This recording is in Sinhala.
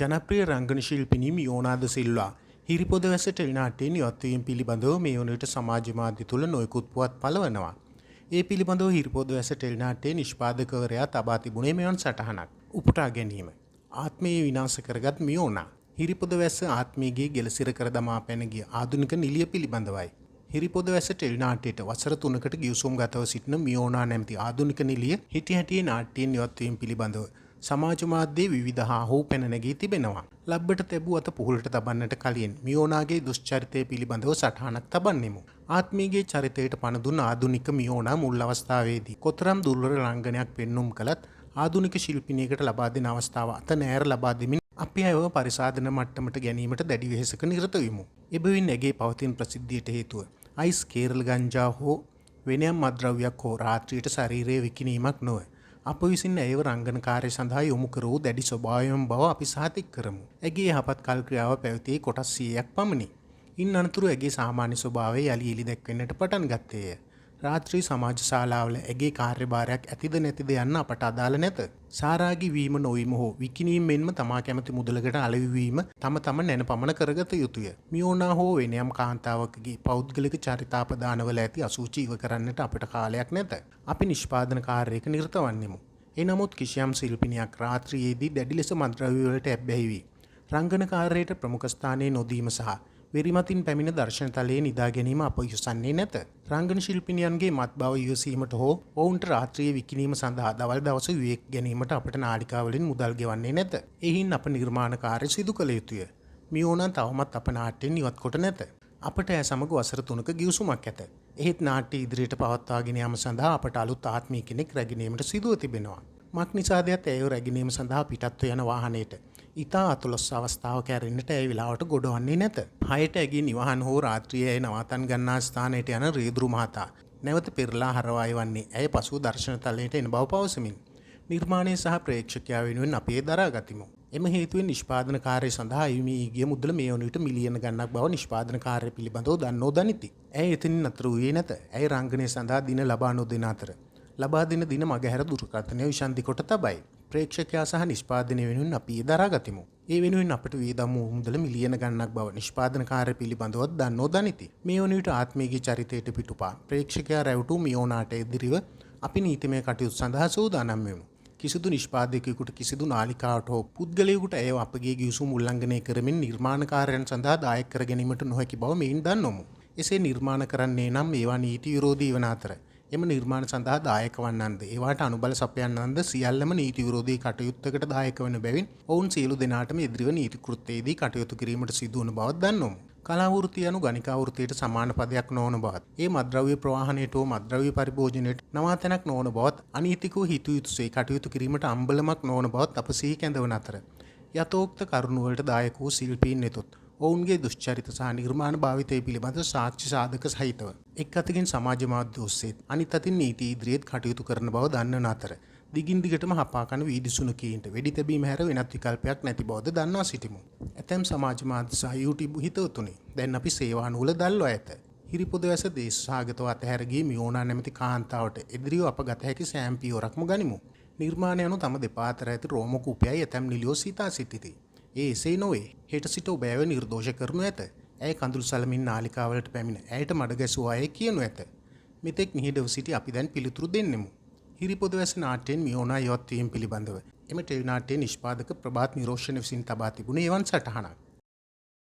ජනප්‍රිය රංගන ශිල්පිනී මියෝනා ද සිල්වා හිරිපොද වැස ටෙලිනාට්‍යයෙන් ඉවත්වීම පිළිබඳව මේ වනවිට සමාජ මාධ්‍ය තුළ නොයෙකුත් පුවත් පළවනවා. ඒ පිළිබඳව හිරිපොද වැස ටෙලිනාට්‍යයේ නිෂ්පාදකවරයා තබා තිබුණේ මෙවන් සටහනක්. උපුටා ගැනීම. ආත්මය විනාශ කරගත් මියෝනා. හිරිපොද වැස ආත්මයේගේ ගෙලසිර කර දමා පැන ගිය ආධුනික නිලිය පිළිබඳවයි. හිරිපොද වැස ටෙලිනාට්‍යයට වසර 3කට ගිවිසුම් ගතව සිටින මියෝනා නැමැති ආධුනික නිලිය හිටි හැටියේ නාට්‍යයෙන් ඉවත්වීම පිළිබඳව සමාජ මාධ්‍යයේ විවිධ හාහෝ පැන නැගී තිබෙනවා. ලබ්බට තැබූ අත පුහුලට තබන්නට කලින් මියෝනාගේ දුෂ්චරිතය පිළිබඳව සටහනක් තබන්නෙමු. ආත්මීයගේ චරිතයට පණ දුන් ආධුනික මියෝනා මුල් අවස්ථාවේදී කොතරම් දුර්වල රංගනයක් පෙන්눔 කළත් ආධුනික ශිල්පිනියකට ලබා දෙන අවස්ථාව අත නෑර ලබා දෙමින් අපි අයව පරිසාදන මට්ටමට ගැනීමට දැඩි වෙහෙසක නිරත වෙමු. එබැවින් ඇගේ පවතින ප්‍රසිද්ධියට හේතුව අයිස් කේරළ ගංජා හෝ වෙනයම් මත්ද්‍රව්‍යයක් හෝ රාත්‍රියට ශරීරයේ විකිණීමක් නොව අප විසින් ඇයව රංගන කාර්ය සඳහා යොමු කර වූ දැඩි ස්වභාවයම බව අපි සහතික කරමු. ඇගේ යහපත් කල් ක්‍රියාව පැවතියේ කොටස් 100ක් පමණි. ඉන් අනතුරු ඇගේ සාමාන්‍ය ස්වභාවය යලි එලි දැක්වෙන්නට පටන් ගත්තේය. රාත්‍රී සමාජ ශාලාවල ඇගේ කාර්යභාරයක් ඇතිද නැතිද යන්න අපට අදාළ නැත. සාරාගී වීම නොවීම හෝ විකිණීම මෙන්ම තමා කැමති මුදලකට අලෙවිවීම තම නැන පමණ කරගත යුතුය. මියෝනා හෝ වෙනයම් කාන්තාවකගේ පෞද්ගලික චරිතාපදානවල ඇති අසුචි ඉව කරන්නට අපට කාලයක් නැත. අපි නිෂ්පාදන කාර්යයක නිරත වන්නෙමු. එනමුත් කිසියම් ශිල්පිනියක් රාත්‍රියේදී දැඩි ලෙස මත්ද්‍රව්‍ය වලට ඇබ්බැහි වී රංගන කාර්යයට ප්‍රමුඛ ස්ථානයේ නොදීම සහ වෙරිමතින් පැමිණ දර්ශනතලයේ නිදා ගැනීම අප යොසන්නේ නැත. රංගන ශිල්පිනියන්ගේ මත් බව ඉවසීමට හෝ ඔවුන්ට රාත්‍රියේ විකිණීම සඳහා දවල් දවස විවේක ගැනීමට අපට නාලිකාවලින් මුදල් ගෙවන්නේ නැත. එහින් අප නිර්මාණ කාර්ය සිදු කළ යුතුය. මියෝනා තවමත් අප නාට්‍යයෙන් ඉවත් කොට නැත. අපට ඇය සමග වසර 3ක ගිවිසුමක් ඇත. එහෙත් නාට්‍ය ඉදිරියට පවත්වාගෙන යාම සඳහා අපට අලුත් ආත්මීය කෙනෙක් රැගෙනීමට සිදුව තිබෙනවා. මක් නිසාදයත් ඇයව රැගෙනීම සඳහා පිටත්ව යන වාහනයට ඉතා අතුලොස් අවස්ථාවක ඇරෙන්නට ඇය වෙලාවට ගොඩවන්නේ නැත. 6ට ඇගේ නිවහන හෝ රාත්‍රියේ ඇය නවාතන් ගන්නා ස්ථානයට යන රියදුරු මහතා නැවත පෙරලා හරවා එවන්නේ ඇය පසුව දර්ශනතලයට එන බව පවසමින් නිර්මාණය සහ ප්‍රේක්ෂකයා වෙනුවෙන් අපි දරා ගතිමු. එම හේතුවෙන් නිෂ්පාදන කාර්ය සඳහා අයුමී ගිය මුදල මේ වන විට මිලියන ගණනක් බව නිෂ්පාදන කාර්ය පිළිබඳව දන්නෝ දනිති. ඇය එතනින් නතර වූයේ නැත. ඇය රංගනය සඳහා දින ලබා නොදෙන අතර ලබා දෙන දින මගහැර දුරකථනය විසන්ධි කොට තබයි. ප්‍රේක්ෂකයා සහ නිෂ්පාදනය වෙනුවෙන් අපි දරා ගතිමු. ඒ වෙනුවෙන් අපට වියදම් වූ මුදල මිලියන ගණනක් බව නිෂ්පාදන කාර්ය පිළිබඳව දන්නෝ දනිති. මේ වන විට ආත්මීය චරිතයට පිටුපා ප්‍රේක්ෂකයා රැවටු මියෝනාට එදිරිව අපි නීතිමය කටයුතු සඳහා සූදානම් වෙමු. කිසිදු නිෂ්පාදකයෙකුට කිසිදු නාලිකාවට හෝ පුද්ගලයෙකුට ඇය අපගේ ගිවිසුම් උල්ලංඝනය කරමින් නිර්මාණකාරයන් සඳහා දායක කර ගැනීමට නොහැකි බව මෙයින් දන්නොමු. එසේ නිර්මාණ කරන්නේ නම් ඒවා නීති විරෝධී වන අතර එම නිර්මාණ සඳහා දායක වන්නන්ද ඒවාට අනුබල සපයන්නන්ද සියල්ලම නීති විරෝධී කටයුත්තකට දායක වන බැවින් ඔවුන් සියලු දෙනාටම ඉදිරිව නීති කෘත්‍යයේදී කටයුතු කිරීමට සිදුවන බවත් දන්නොමු. කලා වෘත්තිය යනු ගණිකා වෘත්තියට සමාන පදයක් නොවන බවත් ඒ මත්ද්‍රව්‍ය ප්‍රවාහනයට හෝ මත්ද්‍රව්‍ය පරිභෝජනයට නවාතැනක් නොවන බවත් අනීතිකව හිතු යුතුසේ කටයුතු කිරීමට අම්බලමක් නොවන බවත් අප සිහි කැඳවන අතර යථෝක්ත කරුණුවලට දායක වූ ශිල්පීන් වෙතොත් ඔවුන්ගේ දුෂ්චරිත සහ නිර්මාණ භාවිතය පිළිබඳ සාක්ෂි සාධක සහිතව එක් අතකින් සමාජ මාධ්‍ය ඔස්සේත් අනිත් අතින් නීති ඉදිරියේත් කටයුතු කරන බව දන්නන අතර දිගින් දිගටම හපා කන වීදිසුණුකීන්ට වෙඩි තැබීම හැර වෙනත් විකල්පයක් නැති බවද දන්වා සිටිමු. ඇතැම් සමාජ මාධ්‍ය සහ YouTube හිතවතුනි දැන් අපි සේවා නූල දල්වා ඇත. හිරිපොද වැස දේශසහගතව අතහැර ගිය මියෝනා නැමැති කාන්තාවට එදිරිව අප ගත හැකි සෑම පියවරක්ම ගනිමු. නිර්මාණය යනු තම දෙපා අතර ඇති රෝම කූපයයි ඇතැම් නිලියෝ සිතා සිටිති. ඒ එසේ නොවේ. හෙට සිට ඔබ ඇය නිර්දෝෂ කරනු ඇත. ඇය කඳුළු සලමින් නාලිකාවලට පැමිණ ඇයට මඩ ගැසුව අය කියනු ඇත. මෙතෙක් නිහඬව සිටි අපි දැන් පිළිතුරු දෙන්නෙමු. හිරිපොද වැස නාට්‍යයෙන් මියෝනා ඉවත් වීම පිළිබඳව එම ටෙලි නාට්‍යයේ නිෂ්පාදක ප්‍රභාත් නිරෝෂණ විසින් තබා තිබුණේ එවන් සටහනක්.